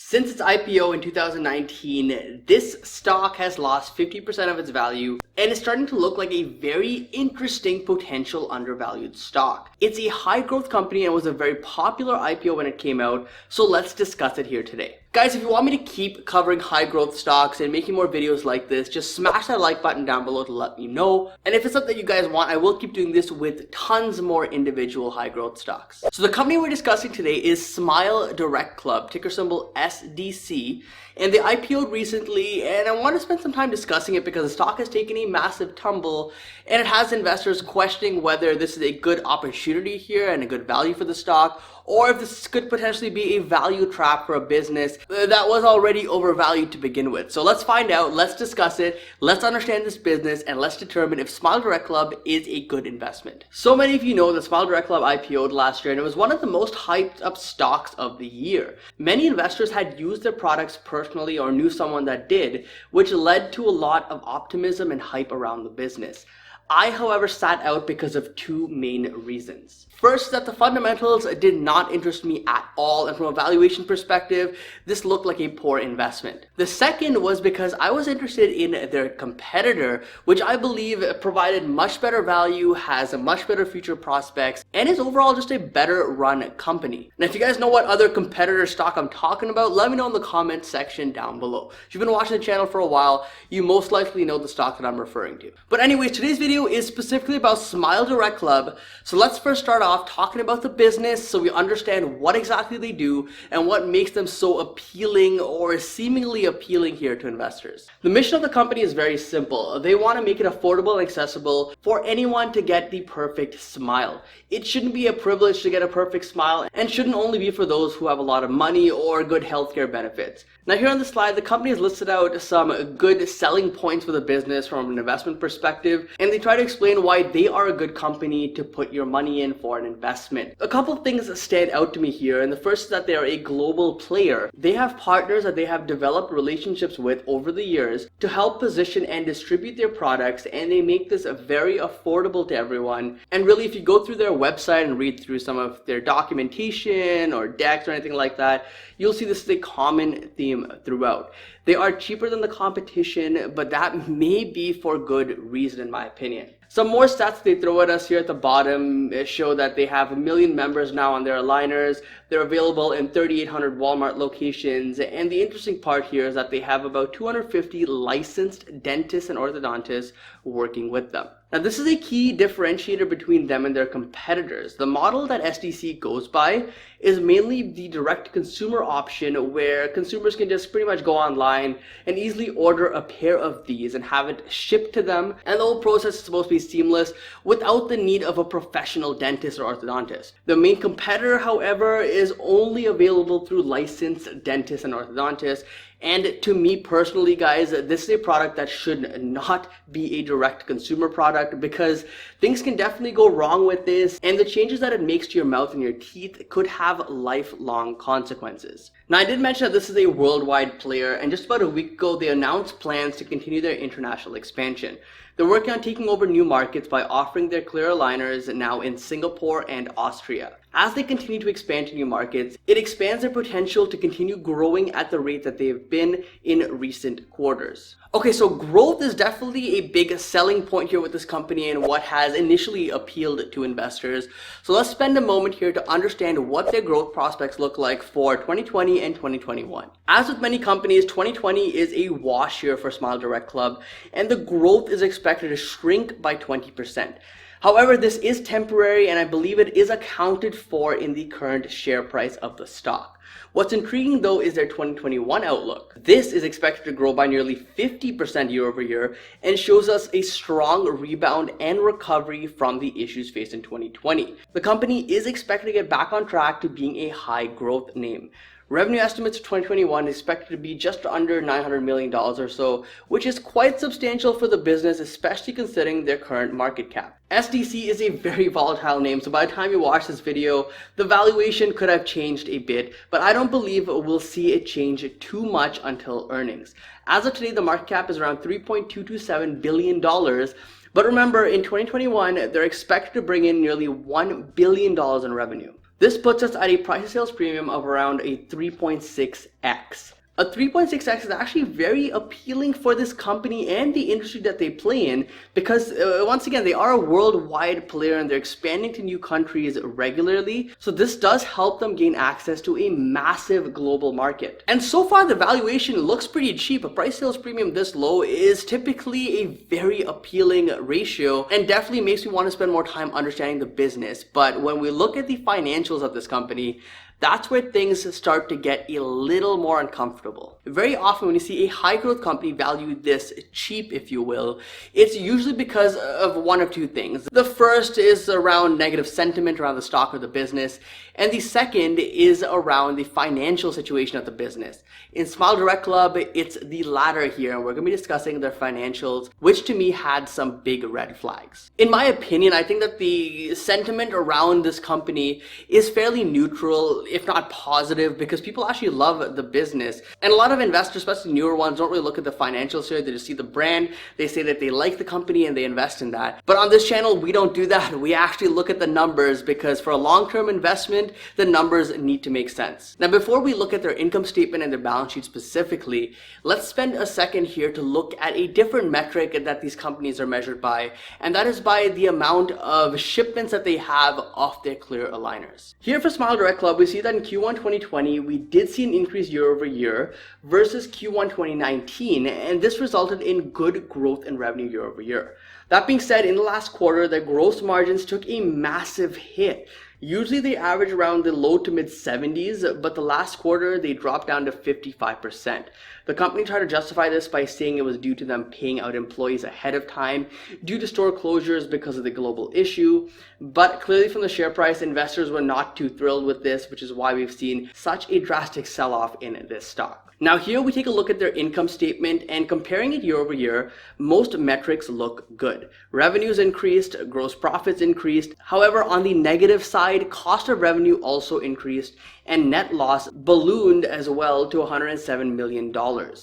Since its IPO in 2019, this stock has lost 50% of its value and is starting to look like a very interesting potential undervalued stock. It's a high growth company and was a very popular IPO when it came out, so let's discuss it here today. Guys, if you want me to keep covering high growth stocks and making more videos like this, just smash that like button down below to let me know. And if it's something you guys want, I will keep doing this with tons more individual high growth stocks. So the company we're discussing today is SmileDirectClub, ticker symbol SDC. And they IPO'd recently, and I want to spend some time discussing it because the stock has taken a massive tumble and it has investors questioning whether this is a good opportunity here and a good value for the stock, or if this could potentially be a value trap for a business that was already overvalued to begin with. So let's find out, let's discuss it, let's understand this business, and let's determine if SmileDirectClub is a good investment. So many of you know that SmileDirectClub IPO'd last year and it was one of the most hyped up stocks of the year. Many investors had used their products personally or knew someone that did, which led to a lot of optimism and hype around the business. I, however, sat out because of two main reasons. First, that the fundamentals did not interest me at all, and from a valuation perspective, this looked like a poor investment. The second was because I was interested in their competitor, which I believe provided much better value, has a much better future prospects, and is overall just a better run company. Now, if you guys know what other competitor stock I'm talking about, let me know in the comments section down below. If you've been watching the channel for a while, you most likely know the stock that I'm referring to. But anyways, today's video is specifically about SmileDirectClub. So let's first start off talking about the business so we understand what exactly they do and what makes them so appealing or seemingly appealing here to investors. The mission of the company is very simple. They want to make it affordable and accessible for anyone to get the perfect smile. It shouldn't be a privilege to get a perfect smile and shouldn't only be for those who have a lot of money or good healthcare benefits. Now here on the slide, the company has listed out some good selling points for the business from an investment perspective, and they try to explain why they are a good company to put your money in for an investment. A couple of things that stand out to me here, and the first is that they are a global player. They have partners that they have developed relationships with over the years to help position and distribute their products, and they make this very affordable to everyone. And really, if you go through their website and read through some of their documentation or decks or anything like that, you'll see this is a common theme throughout. They are cheaper than the competition, but that may be for good reason in my opinion. Some more stats they throw at us here at the bottom show that they have 1 million members now on their aligners. They're available in 3,800 Walmart locations, and the interesting part here is that they have about 250 licensed dentists and orthodontists working with them. Now this is a key differentiator between them and their competitors. The model that SDC goes by is mainly the direct consumer option where consumers can just pretty much go online and easily order a pair of these and have it shipped to them, and the whole process is supposed to be seamless without the need of a professional dentist or orthodontist. The main competitor, however, is only available through licensed dentists and orthodontists. And to me personally, guys, this is a product that should not be a direct consumer product because things can definitely go wrong with this, and the changes that it makes to your mouth and your teeth could have lifelong consequences. Now, I did mention that this is a worldwide player, and just about a week ago, they announced plans to continue their international expansion. They're working on taking over new markets by offering their clear aligners now in Singapore and Austria. As they continue to expand to new markets, it expands their potential to continue growing at the rate that they've been in recent quarters. Okay, so growth is definitely a big selling point here with this company and what has initially appealed to investors. So let's spend a moment here to understand what their growth prospects look like for 2020 and 2021. As with many companies, 2020 is a wash year for SmileDirectClub, and the growth is expected to shrink by 20%. However, this is temporary, and I believe it is accounted for in the current share price of the stock. What's intriguing though is their 2021 outlook. This is expected to grow by nearly 50% year over year and shows us a strong rebound and recovery from the issues faced in 2020. The company is expected to get back on track to being a high growth name. Revenue estimates for 2021 is expected to be just under $900 million or so, which is quite substantial for the business, especially considering their current market cap. SDC is a very volatile name, so by the time you watch this video, the valuation could have changed a bit, but I don't believe we'll see it change too much until earnings. As of today, the market cap is around $3.227 billion, but remember, in 2021, they're expected to bring in nearly $1 billion in revenue. This puts us at a price to sales premium of around a 3.6x. A 3.6x is actually very appealing for this company and the industry that they play in because, once again, they are a worldwide player and they're expanding to new countries regularly. So this does help them gain access to a massive global market. And so far, the valuation looks pretty cheap. A price sales premium this low is typically a very appealing ratio and definitely makes me want to spend more time understanding the business. But when we look at the financials of this company, that's where things start to get a little more uncomfortable. Very often when you see a high growth company valued this cheap, if you will, it's usually because of one of two things. The first is around negative sentiment around the stock or the business, and the second is around the financial situation of the business. In SmileDirectClub, it's the latter here, and we're going to be discussing their financials, which to me had some big red flags. In my opinion, I think that the sentiment around this company is fairly neutral, if not positive, because people actually love the business. And a lot of investors, especially newer ones, don't really look at the financials here. They just see the brand, they say that they like the company, and they invest in that. But on this channel, we don't do that. We actually look at the numbers because for a long-term investment, the numbers need to make sense. Now, before we look at their income statement and their balance sheet specifically, let's spend a second here to look at a different metric that these companies are measured by, and that is by the amount of shipments that they have off their clear aligners. Here for SmileDirectClub, we see that in Q1 2020, we did see an increase year over year versus Q1 2019, and this resulted in good growth in revenue year over year. That being said, in the last quarter, their gross margins took a massive hit. Usually they average around the low to mid 70s, but the last quarter they dropped down to 55%. The company tried to justify this by saying it was due to them paying out employees ahead of time due to store closures because of the global issue. But clearly from the share price, investors were not too thrilled with this, which is why we've seen such a drastic sell-off in this stock. Now here we take a look at their income statement, and comparing it year over year, most metrics look good. Revenues increased, gross profits increased. However, on the negative side, cost of revenue also increased, and net loss ballooned as well to $107 million.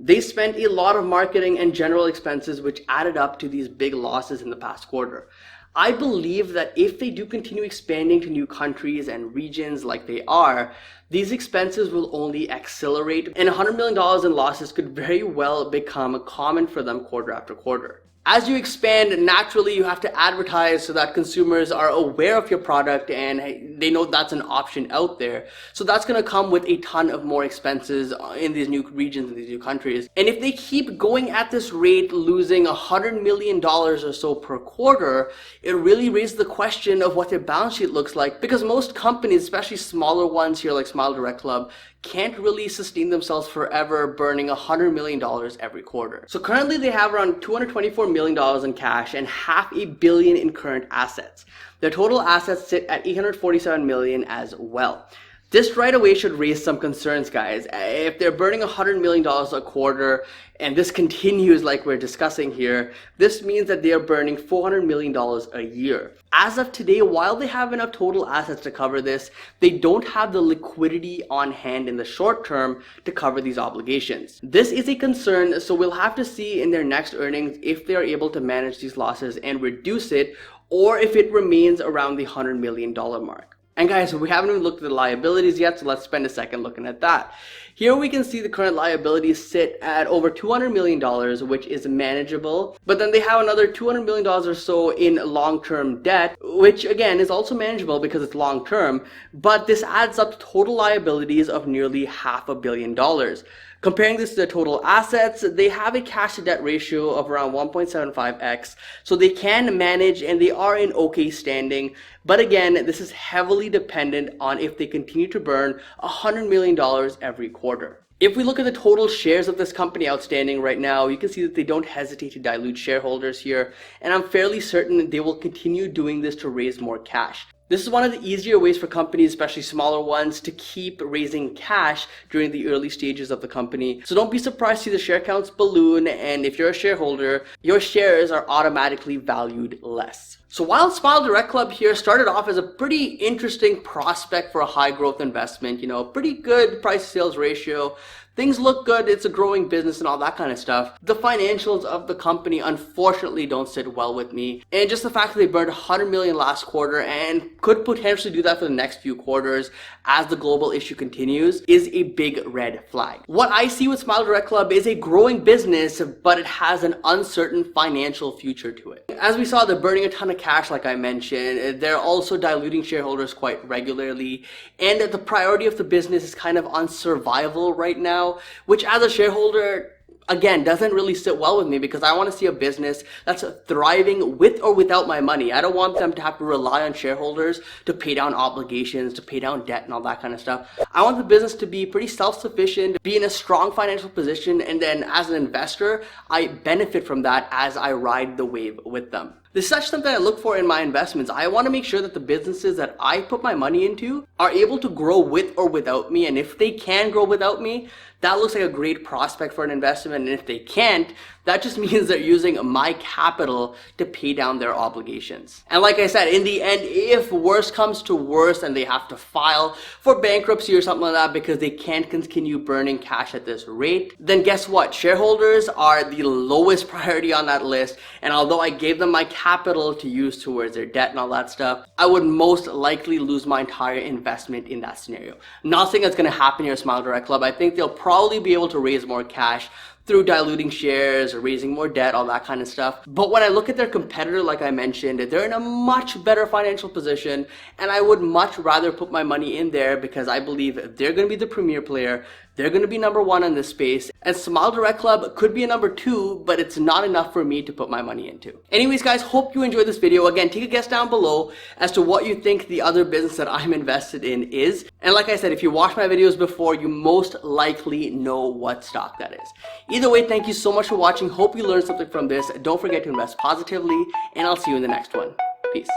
They spent a lot of marketing and general expenses, which added up to these big losses in the past quarter. I believe that if they do continue expanding to new countries and regions like they are, these expenses will only accelerate, and $100 million in losses could very well become common for them quarter after quarter. As you expand, naturally you have to advertise so that consumers are aware of your product and they know that's an option out there. So that's going to come with a ton of more expenses in these new regions, in these new countries. And if they keep going at this rate, losing $100 million or so per quarter, it really raises the question of what their balance sheet looks like, because most companies, especially smaller ones here like SmileDirectClub, can't really sustain themselves forever burning $100 million every quarter. So currently they have around $224 million in cash and $500 million in current assets. Their total assets sit at $847 million as well. This right away should raise some concerns, guys. If they're burning $100 million a quarter and this continues like we're discussing here, this means that they are burning $400 million a year. As of today, while they have enough total assets to cover this, they don't have the liquidity on hand in the short term to cover these obligations. This is a concern, so we'll have to see in their next earnings if they are able to manage these losses and reduce it, or if it remains around the $100 million mark. And guys, we haven't even looked at the liabilities yet, so let's spend a second looking at that. Here we can see the current liabilities sit at over $200 million, which is manageable. But then they have another $200 million or so in long-term debt, which again is also manageable because it's long-term. But this adds up to total liabilities of nearly $500 million. Comparing this to their total assets, they have a cash to debt ratio of around 1.75x, so they can manage and they are in okay standing. But again, this is heavily dependent on if they continue to burn $100 million every quarter. If we look at the total shares of this company outstanding right now, you can see that they don't hesitate to dilute shareholders here, and I'm fairly certain that they will continue doing this to raise more cash. This is one of the easier ways for companies, especially smaller ones, to keep raising cash during the early stages of the company. So don't be surprised to see the share counts balloon, and if you're a shareholder, your shares are automatically valued less. So while SmileDirectClub here started off as a pretty interesting prospect for a high growth investment, pretty good price sales ratio, things look good, it's a growing business and all that kind of stuff. The financials of the company unfortunately don't sit well with me. And just the fact that they burned 100 million last quarter and could potentially do that for the next few quarters as the global issue continues is a big red flag. What I see with SmileDirectClub is a growing business, but it has an uncertain financial future to it. As we saw, they're burning a ton of cash, like I mentioned. They're also diluting shareholders quite regularly. And the priority of the business is kind of on survival right now, which as a shareholder, again, doesn't really sit well with me because I want to see a business that's thriving with or without my money. I don't want them to have to rely on shareholders to pay down obligations, to pay down debt and all that kind of stuff. I want the business to be pretty self-sufficient, be in a strong financial position, and then as an investor, I benefit from that as I ride the wave with them. This is such something I look for in my investments. I want to make sure that the businesses that I put my money into are able to grow with or without me. And if they can grow without me, that looks like a great prospect for an investment. And if they can't, that just means they're using my capital to pay down their obligations. And like I said, in the end, if worse comes to worse and they have to file for bankruptcy or something like that because they can't continue burning cash at this rate, then guess what? Shareholders are the lowest priority on that list. And although I gave them my capital to use towards their debt and all that stuff, I would most likely lose my entire investment in that scenario. Not saying that's going to happen here at SmileDirectClub. I think they'll probably be able to raise more cash through diluting shares or raising more debt, all that kind of stuff. But when I look at their competitor, like I mentioned, they're in a much better financial position, and I would much rather put my money in there because I believe they're going to be the premier player. They're going to be number one in this space, and SmileDirectClub could be a number two, but it's not enough for me to put my money into. Anyways, guys, hope you enjoyed this video. Again, take a guess down below as to what you think the other business that I'm invested in is. And like I said, if you watched my videos before, you most likely know what stock that is. Either way, thank you so much for watching. Hope you learned something from this. Don't forget to invest positively, and I'll see you in the next one. Peace.